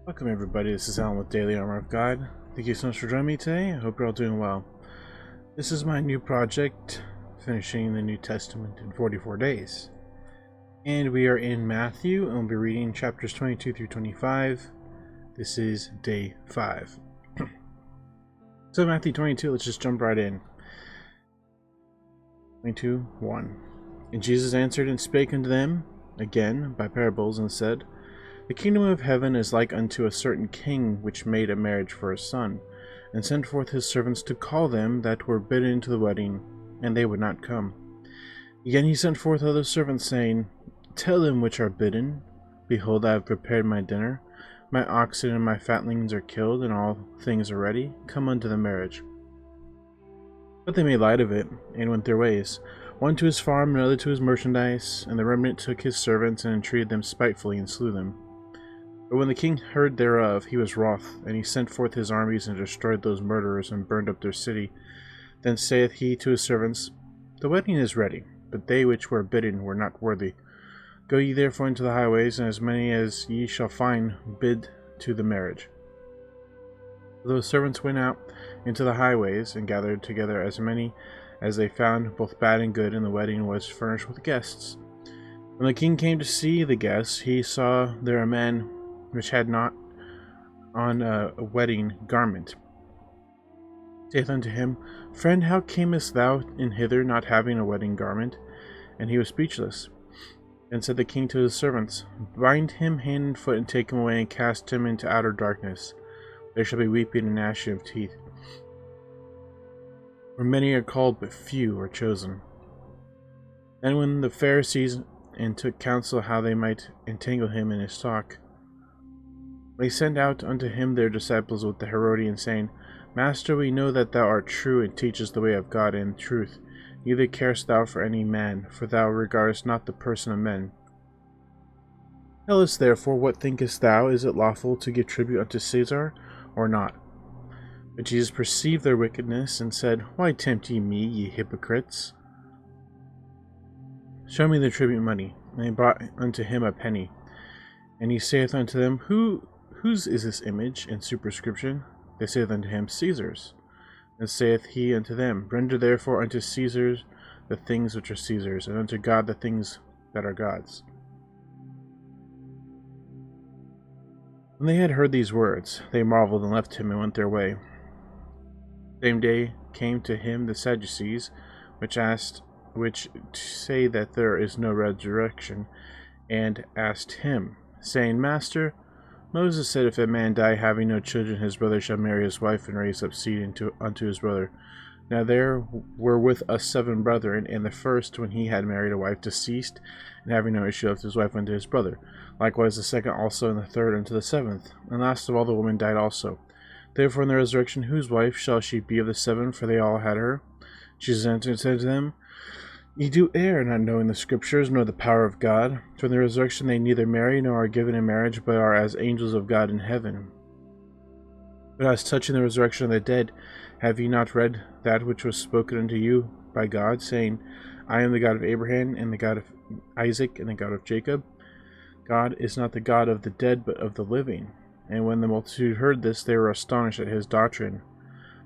Welcome everybody, this is Alan with Daily Armor of God. Thank you so much for joining me today. I hope you're all doing well. This is my new project, finishing the New Testament in 44 days. And we are in Matthew, and we'll be reading chapters 22 through 25. This is day 5. So Matthew 22, let's just jump right in. 22:1. And Jesus answered and spake unto them again by parables, and said, The kingdom of heaven is like unto a certain king which made a marriage for his son, and sent forth his servants to call them that were bidden to the wedding, and they would not come. Again he sent forth other servants, saying, Tell them which are bidden, Behold, I have prepared my dinner. My oxen and my fatlings are killed, and all things are ready. Come unto the marriage. But they made light of it, and went their ways, one to his farm, another to his merchandise. And the remnant took his servants, and entreated them spitefully, and slew them. But when the king heard thereof, he was wroth, and he sent forth his armies, and destroyed those murderers, and burned up their city. Then saith he to his servants, The wedding is ready, but they which were bidden were not worthy. Go ye therefore into the highways, and as many as ye shall find, bid to the marriage. Those servants went out into the highways, and gathered together as many as they found, both bad and good, and the wedding was furnished with guests. When the king came to see the guests, he saw there a man which had not on a wedding garment. Saith unto him, Friend, how camest thou in hither, not having a wedding garment? And he was speechless. Then said the king to his servants, Bind him hand and foot, and take him away, and cast him into outer darkness. There shall be weeping and gnashing of teeth. For many are called, but few are chosen. Then when the Pharisees and took counsel how they might entangle him in his talk, they sent out unto him their disciples with the Herodians, saying, Master, we know that thou art true, and teachest the way of God in truth. Neither carest thou for any man, for thou regardest not the person of men. Tell us therefore, what thinkest thou? Is it lawful to give tribute unto Caesar, or not? But Jesus perceived their wickedness, and said, Why tempt ye me, ye hypocrites? Show me the tribute money. And they brought unto him a penny. And he saith unto them, Whose is this image and superscription? They saith unto him, Caesar's. And saith he unto them, Render therefore unto Caesar the things which are Caesar's, and unto God the things that are God's. When they had heard these words, they marveled, and left him, and went their way. Same day came to him the Sadducees, which say that there is no resurrection, and asked him, saying, Master, Moses said, If a man die having no children, his brother shall marry his wife, and raise up seed unto his brother. Now there were with us 7 brethren, and the first, when he had married a wife, deceased, and having no issue, left his wife unto his brother. Likewise the second also, and the third unto the 7th. And last of all the woman died also. Therefore in the resurrection whose wife shall she be of the 7? For they all had her. Jesus answered and said to them, Ye do err, not knowing the Scriptures, nor the power of God. For in the resurrection they neither marry, nor are given in marriage, but are as angels of God in heaven. But as touching the resurrection of the dead, have ye not read that which was spoken unto you by God, saying, I am the God of Abraham, and the God of Isaac, and the God of Jacob? God is not the God of the dead, but of the living. And when the multitude heard this, they were astonished at his doctrine.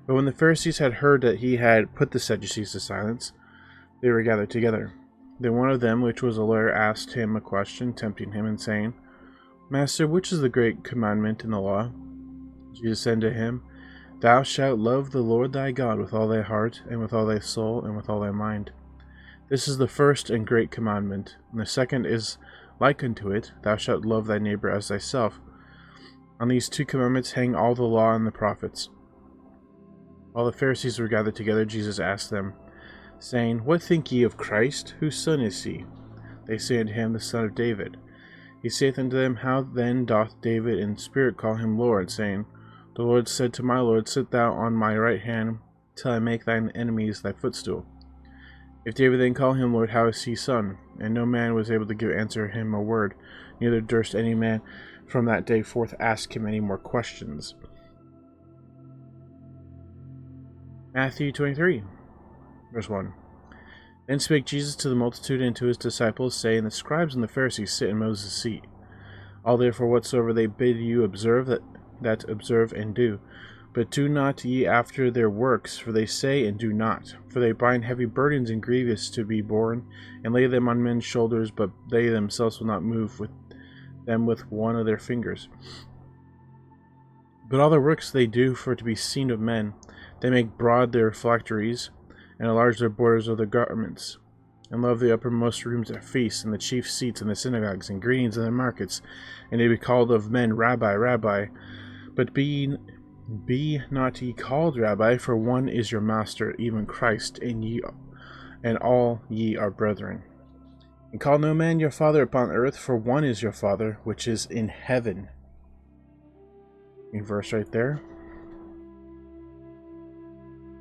But when the Pharisees had heard that he had put the Sadducees to silence, they were gathered together. Then one of them, which was a lawyer, asked him a question, tempting him, and saying, Master, which is the great commandment in the law? Jesus said to him, Thou shalt love the Lord thy God with all thy heart, and with all thy soul, and with all thy mind. This is the first and great commandment. And the second is like unto it, Thou shalt love thy neighbor as thyself. On these 2 commandments hang all the law and the prophets. While the Pharisees were gathered together, Jesus asked them, saying, What think ye of Christ? Whose son is he? They say unto him, The son of David. He saith unto them, How then doth David in spirit call him Lord, saying, The Lord said to my Lord, Sit thou on my right hand, till I make thine enemies thy footstool. If David then call him Lord, how is he son? And no man was able to answer him a word, neither durst any man from that day forth ask him any more questions. Matthew 23, verse 1. Then spake Jesus to the multitude and to his disciples, saying, The scribes and the Pharisees sit in Moses' seat. All therefore whatsoever they bid you observe, that observe and do. But do not ye after their works, for they say and do not. For they bind heavy burdens and grievous to be borne, and lay them on men's shoulders, but they themselves will not move with them with one of their fingers. But all their works they do for to be seen of men. They make broad their phylacteries, and enlarge their borders of their garments, and love the uppermost rooms at feasts, and the chief seats in the synagogues, and greetings in the markets, and they be called of men, Rabbi, Rabbi. But be not ye called Rabbi, for one is your master, even Christ, and all ye are brethren. And call no man your father upon earth, for one is your Father, which is in heaven. Verse right there.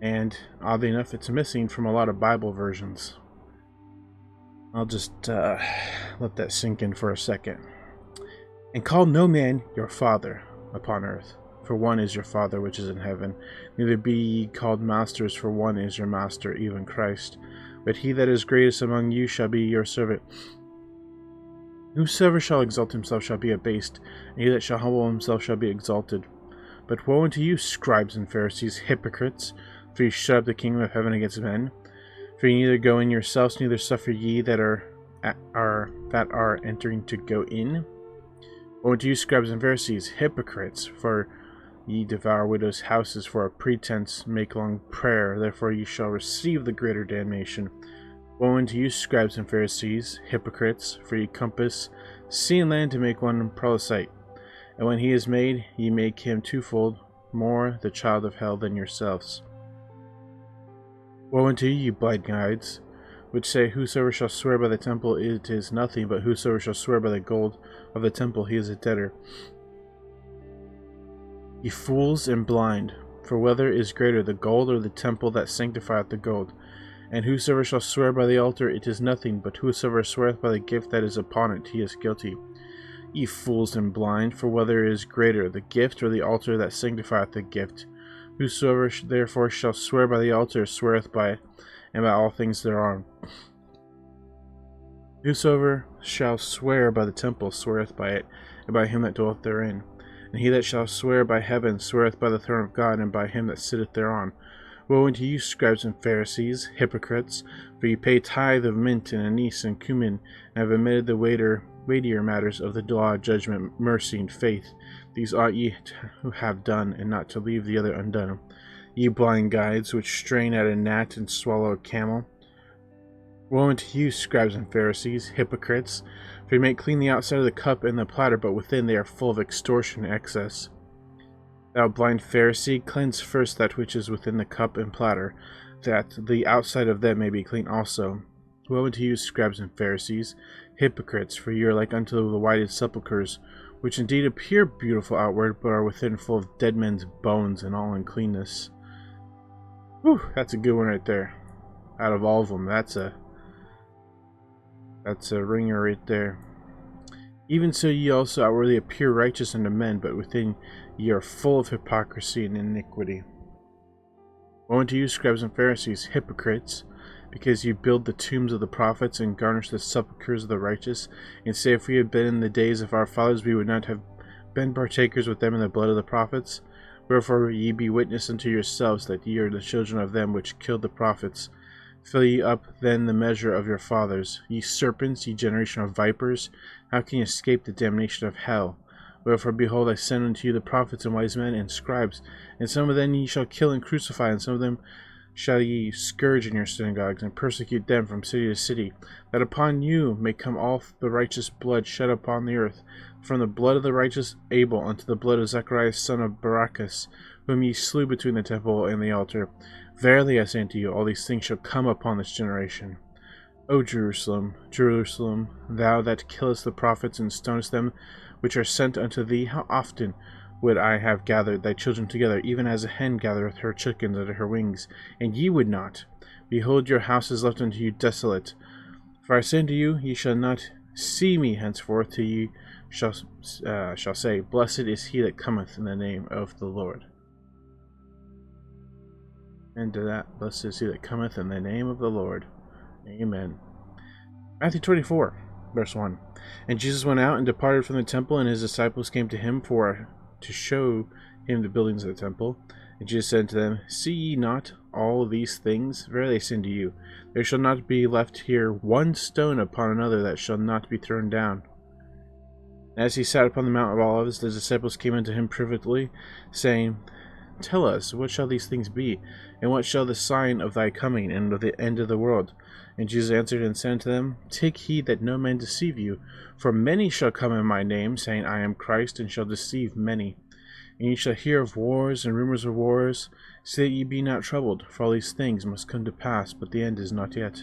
And oddly enough, it's missing from a lot of Bible versions. I'll just let that sink in for a second. And call no man your father upon earth, for one is your Father which is in heaven. Neither be ye called masters, for one is your master, even Christ. But he that is greatest among you shall be your servant. Whosoever shall exalt himself shall be abased, and he that shall humble himself shall be exalted. But woe unto you, scribes and Pharisees, hypocrites, for ye shut up the kingdom of heaven against men. For ye neither go in yourselves, neither suffer ye that are entering to go in. Woe unto you, scribes and Pharisees, hypocrites, for ye devour widows' houses for a pretense, make long prayer, therefore ye shall receive the greater damnation. Woe unto you, scribes and Pharisees, hypocrites, for ye compass sea and land to make one proselyte, and when he is made, ye make him twofold more the child of hell than yourselves. Woe unto you, you blind guides, which say, whosoever shall swear by the temple, it is nothing, but whosoever shall swear by the gold of the temple, he is a debtor. Ye fools and blind, for whether is greater, the gold or the temple that sanctifieth the gold? And whosoever shall swear by the altar, it is nothing, but whosoever sweareth by the gift that is upon it, he is guilty. Ye fools and blind, for whether is greater, the gift or the altar that sanctifieth the gift? Whosoever therefore shall swear by the altar, sweareth by it, and by all things thereon. Whosoever shall swear by the temple, sweareth by it, and by him that dwelleth therein. And he that shall swear by heaven, sweareth by the throne of God, and by him that sitteth thereon. Woe unto you, scribes and Pharisees, hypocrites, for ye pay tithe of mint and anise and cumin, and have omitted the weightier matters of the law, judgment, mercy, and faith. These ought ye to have done, and not to leave the other undone. Ye blind guides, which strain at a gnat and swallow a camel. Woe unto you, scribes and Pharisees, hypocrites, for ye make clean the outside of the cup and the platter, but within they are full of extortion and excess. Thou blind Pharisee, cleanse first that which is within the cup and platter, that the outside of them may be clean also. Woe unto you, scribes and Pharisees, hypocrites, for ye are like unto the whited sepulchres, which indeed appear beautiful outward, but are within full of dead men's bones and all uncleanness. Whew, that's a good one right there. Out of all of them, that's a ringer right there. Even so ye also outwardly appear righteous unto men, but within ye are full of hypocrisy and iniquity. Woe unto you, scribes and Pharisees, hypocrites, because ye build the tombs of the prophets, and garnish the sepulchres of the righteous, and say, if we had been in the days of our fathers, we would not have been partakers with them in the blood of the prophets. Wherefore ye be witness unto yourselves that ye are the children of them which killed the prophets. Fill ye up then the measure of your fathers. Ye serpents, ye generation of vipers, how can ye escape the damnation of hell? Wherefore, behold, I send unto you the prophets and wise men and scribes, and some of them ye shall kill and crucify, and some of them shall ye scourge in your synagogues, and persecute them from city to city, that upon you may come all the righteous blood shed upon the earth, from the blood of the righteous Abel unto the blood of Zacharias son of Barachas, whom ye slew between the temple and the altar. Verily I say unto you, all these things shall come upon this generation. O Jerusalem, Jerusalem, thou that killest the prophets and stonest them which are sent unto thee, how often would I have gathered thy children together, even as a hen gathereth her chickens under her wings, and ye would not. Behold, your house is left unto you desolate. For I say unto you, ye shall not see me henceforth, till ye shall say, Blessed is he that cometh in the name of the Lord. And to that, blessed is he that cometh in the name of the Lord. Amen. Matthew 24. Verse 1. And Jesus went out and departed from the temple, and his disciples came to him to show him the buildings of the temple. And Jesus said to them, See ye not all these things? Verily I say unto you, there shall not be left here one stone upon another that shall not be thrown down. And as he sat upon the Mount of Olives, the disciples came unto him privately, saying, Tell us, what shall these things be? And what shall the sign of thy coming and of the end of the world? And Jesus answered and said unto them, Take heed that no man deceive you, for many shall come in my name, saying, I am Christ, and shall deceive many. And ye shall hear of wars and rumors of wars. See that ye be not troubled, for all these things must come to pass, but the end is not yet.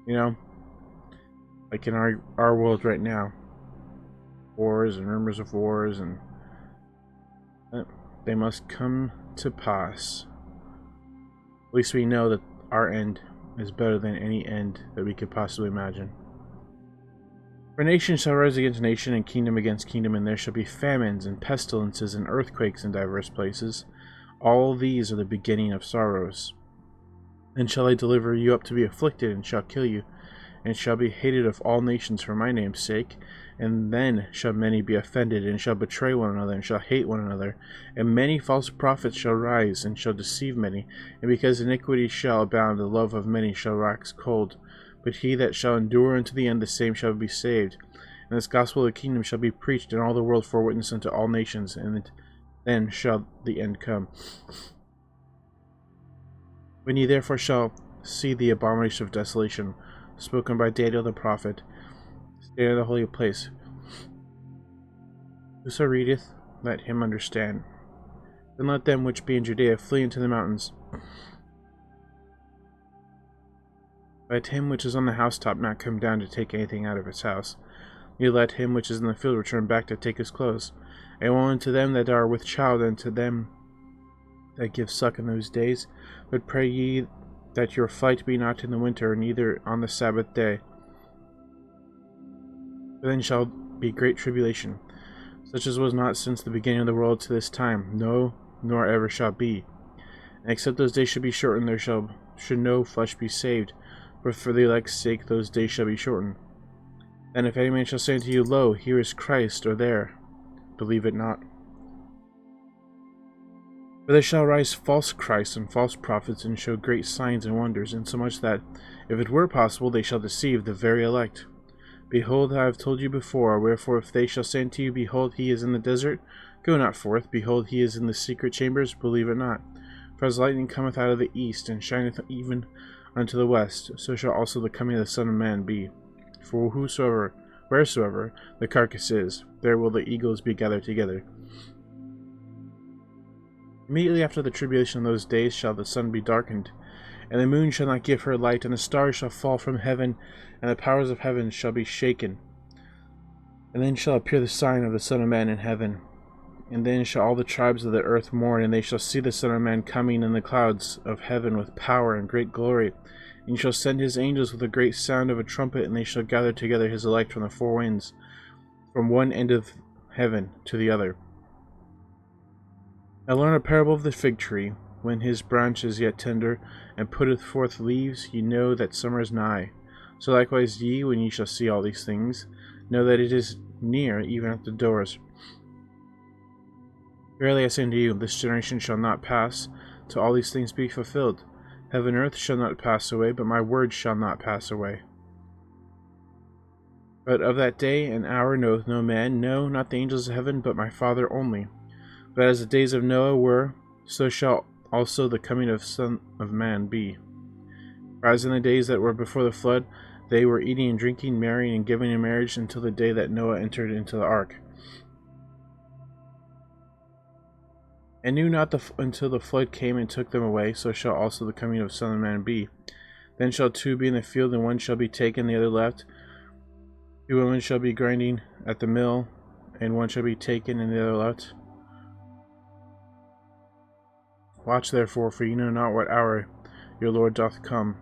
You know, like in our world right now, wars and rumors of wars, and they must come to pass. At least we know that our end is better than any end that we could possibly imagine. For nation shall rise against nation, and kingdom against kingdom, and there shall be famines, and pestilences, and earthquakes in divers places. All these are the beginning of sorrows. Then shall I deliver you up to be afflicted, and shall kill you, and shall be hated of all nations for my name's sake. And then shall many be offended, and shall betray one another, and shall hate one another. And many false prophets shall rise, and shall deceive many. And because iniquity shall abound, the love of many shall wax cold. But he that shall endure unto the end, the same shall be saved. And this gospel of the kingdom shall be preached in all the world for witness unto all nations, and then shall the end come. When ye therefore shall see the abomination of desolation, spoken by Daniel the prophet, stand in the holy place. Whoso readeth, let him understand. Then let them which be in Judea flee into the mountains. Let him which is on the housetop not come down to take anything out of his house. Neither let him which is in the field return back to take his clothes. And woe unto them that are with child, and to them that give suck in those days. But pray ye that your flight be not in the winter, neither on the Sabbath day. For then shall be great tribulation, such as was not since the beginning of the world to this time, no, nor ever shall be. And except those days should be shortened, there should no flesh be saved. But for the elect's sake those days shall be shortened. And if any man shall say unto you, Lo, here is Christ, or there, believe it not. For there shall rise false Christs and false prophets, and show great signs and wonders, insomuch that, if it were possible, they shall deceive the very elect. Behold, I have told you before. Wherefore, if they shall say unto you, Behold, he is in the desert, go not forth. Behold, he is in the secret chambers, believe it not. For as lightning cometh out of the east, and shineth even unto the west, so shall also the coming of the Son of Man be. For wheresoever the carcass is, there will the eagles be gathered together. Immediately after the tribulation of those days shall the sun be darkened, and the moon shall not give her light, and the stars shall fall from heaven, and the powers of heaven shall be shaken. And then shall appear the sign of the Son of Man in heaven. And then shall all the tribes of the earth mourn, and they shall see the Son of Man coming in the clouds of heaven with power and great glory. And he shall send his angels with a great sound of a trumpet, and they shall gather together his elect from the four winds, from one end of heaven to the other. Now learn a parable of the fig tree. When his branch is yet tender, and putteth forth leaves, ye know that summer is nigh. So likewise ye, when ye shall see all these things, know that it is near, even at the doors. Verily I say unto you, this generation shall not pass, till all these things be fulfilled. Heaven and earth shall not pass away, but my word shall not pass away. But of that day and hour knoweth no man, no, not the angels of heaven, but my Father only. But as the days of Noah were, so shall also the coming of Son of Man be. For as in the days that were before the flood, they were eating and drinking, marrying and giving in marriage, until the day that Noah entered into the ark, and knew not until the flood came and took them away, so shall also the coming of Son of Man be. Then shall two be in the field, and one shall be taken, the other left. Two women shall be grinding at the mill, and one shall be taken, and the other left. Watch therefore, for ye know not what hour your Lord doth come.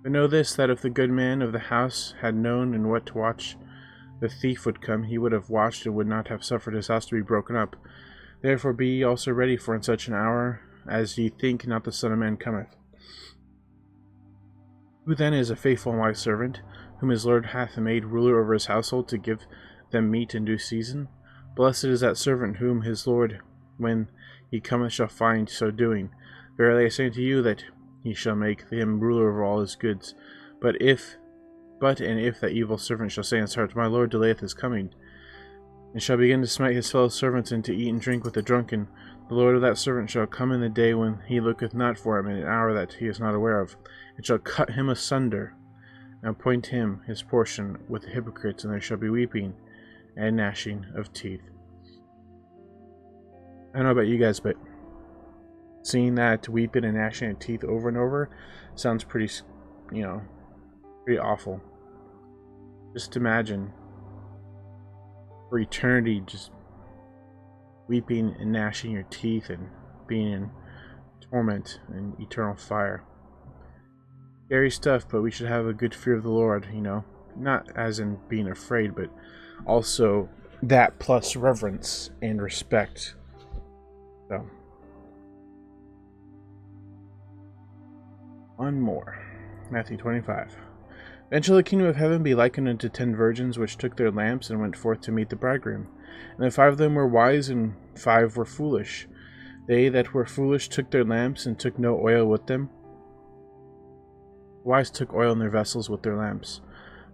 But know this, that if the good man of the house had known in what to watch the thief would come, he would have watched, and would not have suffered his house to be broken up. Therefore be ye also ready, for in such an hour as ye think not the Son of Man cometh. Who then is a faithful and wise servant, whom his Lord hath made ruler over his household, to give them meat in due season? Blessed is that servant whom his Lord, when he cometh, shall find so doing. Verily I say unto you, that he shall make him ruler over all his goods. But if that evil servant shall say in his heart, My Lord delayeth his coming, and shall begin to smite his fellow servants, and to eat and drink with the drunken, the Lord of that servant shall come in the day when he looketh not for him, in an hour that he is not aware of, and shall cut him asunder, and appoint him his portion with the hypocrites, and there shall be weeping and gnashing of teeth. I don't know about you guys, but seeing that weeping and gnashing of teeth over and over sounds pretty awful. Just imagine for eternity just weeping and gnashing your teeth and being in torment and eternal fire. Scary stuff, but we should have a good fear of the Lord, not as in being afraid, but also that plus reverence and respect. So, one more. Matthew 25. Then shall the kingdom of heaven be likened unto 10 virgins, which took their lamps and went forth to meet the bridegroom. And the 5 of them were wise, and 5 were foolish. They that were foolish took their lamps, and took no oil with them. The wise took oil in their vessels with their lamps.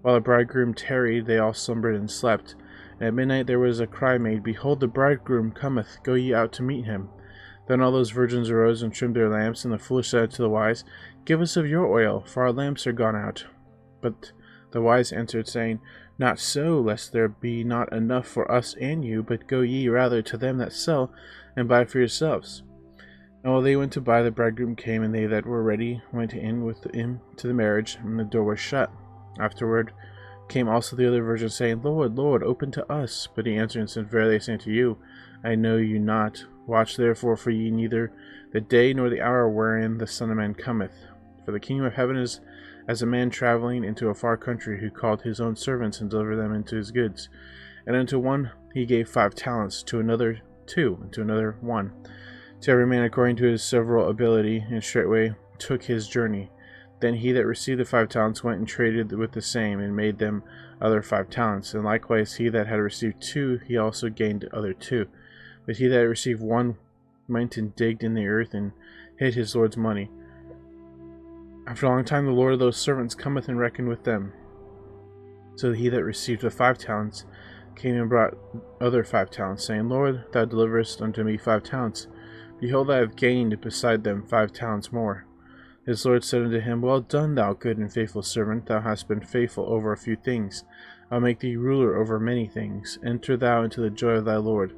While the bridegroom tarried, they all slumbered and slept. And at midnight there was a cry made, Behold, the bridegroom cometh, go ye out to meet him. Then all those virgins arose and trimmed their lamps, and the foolish said to the wise, Give us of your oil, for our lamps are gone out. But the wise answered, saying, Not so, lest there be not enough for us and you, but go ye rather to them that sell, and buy for yourselves. And while they went to buy, the bridegroom came, and they that were ready went in with him to the marriage, and the door was shut. Afterward came also the other virgins, saying, Lord, Lord, open to us. But he answered and said, Verily I say unto you, I know you not. Watch therefore, for ye neither the day nor the hour wherein the Son of Man cometh. For the kingdom of heaven is as a man traveling into a far country, who called his own servants and delivered them into his goods. And unto one he gave 5 talents, to another 2, and to another 1, to every man according to his several ability, and straightway took his journey. Then he that received the 5 talents went and traded with the same, and made them other 5 talents. And likewise he that had received 2, he also gained other 2. But he that had received 1 went and digged in the earth, and hid his Lord's money. After a long time the Lord of those servants cometh and reckoned with them. So he that received the 5 talents came and brought other 5 talents, saying, Lord, thou deliverest unto me 5 talents. Behold, I have gained beside them 5 talents more. His Lord said unto him, Well done, thou good and faithful servant. Thou hast been faithful over a few things. I will make thee ruler over many things. Enter thou into the joy of thy Lord.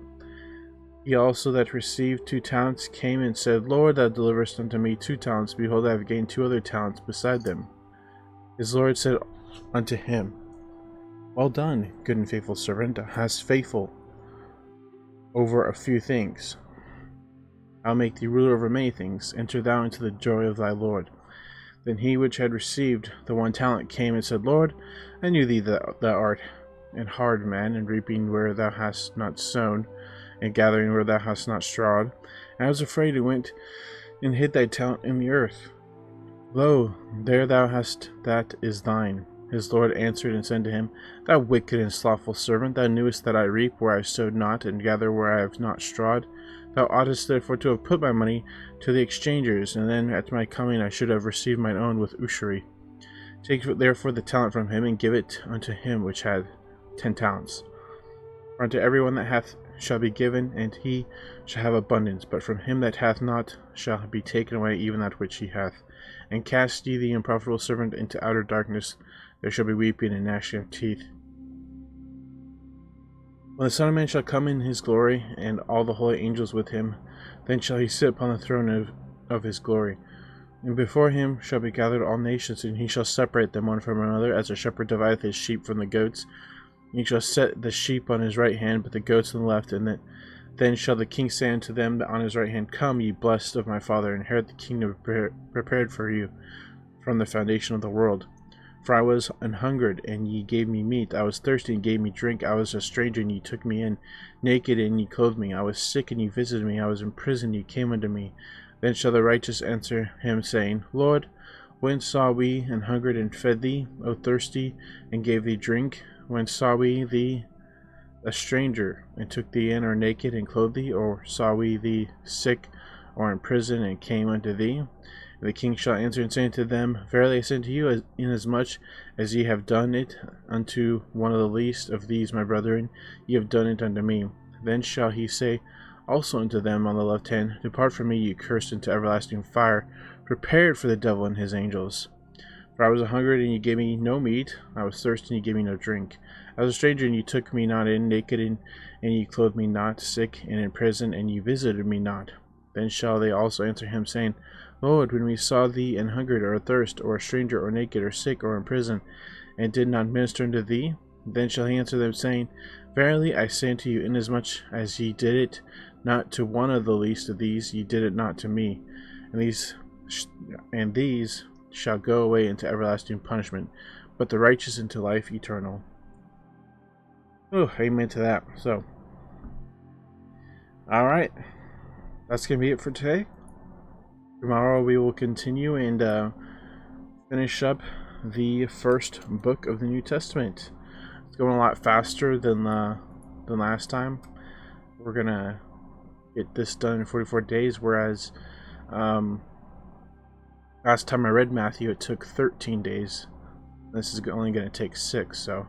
He also that received 2 talents came and said, Lord, thou deliverest unto me 2 talents. Behold, I have gained 2 other talents beside them. His Lord said unto him, Well done, good and faithful servant. Thou hast faithful over a few things. I will make thee ruler over many things. Enter thou into the joy of thy Lord. Then he which had received the 1 talent came and said, Lord, I knew thee that thou art an hard man, and reaping where thou hast not sown, and gathering where thou hast not strawed. And I was afraid, and went and hid thy talent in the earth. Lo, there thou hast that is thine. His Lord answered and said to him, Thou wicked and slothful servant, thou knewest that I reap where I sowed not, and gather where I have not strawed. Thou oughtest therefore to have put my money to the exchangers, and then at my coming I should have received mine own with usury. Take therefore the talent from him, and give it unto him which had 10 talents. For unto every one that hath shall be given, and he shall have abundance, but from him that hath not shall be taken away even that which he hath. And cast ye the unprofitable servant into outer darkness, there shall be weeping and gnashing of teeth. When the Son of Man shall come in his glory, and all the holy angels with him, then shall he sit upon the throne of his glory. And before him shall be gathered all nations, and he shall separate them one from another, as a shepherd divideth his sheep from the goats. He shall set the sheep on his right hand, but the goats on the left. And then shall the king say unto them that on his right hand, Come, ye blessed of my Father, inherit the kingdom prepared for you from the foundation of the world. For I was an hungered, and ye gave me meat. I was thirsty, and gave me drink. I was a stranger, and ye took me in. Naked, and ye clothed me. I was sick, and ye visited me. I was in prison, and ye came unto me. Then shall the righteous answer him, saying, Lord, When saw we and hungered and fed thee, O thirsty, and gave thee drink? When saw we thee a stranger, and took thee in, or naked, and clothed thee? Or saw we thee sick, or in prison, and came unto thee? And the king shall answer and say unto them, Verily I say unto you, inasmuch as ye have done it unto one of the least of these my brethren, ye have done it unto me. Then shall he say also unto them on the left hand, Depart from me, ye cursed, into everlasting fire, prepared for the devil and his angels. For I was hungered, and ye gave me no meat. I was thirsty, and ye gave me no drink. I was a stranger, and ye took me not in, naked, and ye clothed me not, sick, and in prison, and ye visited me not. Then shall they also answer him, saying, Lord, when we saw thee and hungered, or athirst, or a stranger, or naked, or sick, or in prison, and did not minister unto thee? Then shall he answer them, saying, Verily I say unto you, inasmuch as ye did it not to one of the least of these, ye did it not to me. And these shall go away into everlasting punishment, but the righteous into life eternal. Oh, amen to that. So, alright, that's going to be it for today. Tomorrow we will continue and finish up the first book of the New Testament. It's going a lot faster than last time. We're going to get this done in 44 days, whereas last time I read Matthew, it took 13 days. This is only going to take 6, so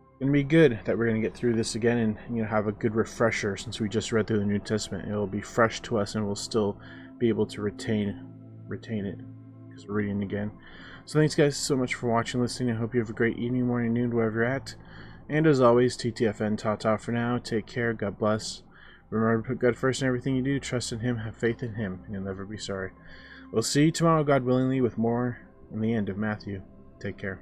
it's going to be good that we're going to get through this again and have a good refresher. Since we just read through the New Testament, it will be fresh to us, and we'll still be able to retain it because we're reading again. So thanks guys so much for watching, listening. I hope you have a great evening, morning, noon, wherever you're at. And as always, TTFN, ta-ta for now. Take care. God bless. Remember to put God first in everything you do. Trust in Him. Have faith in Him. You'll never be sorry. We'll see you tomorrow, God willingly, with more in the end of Matthew. Take care.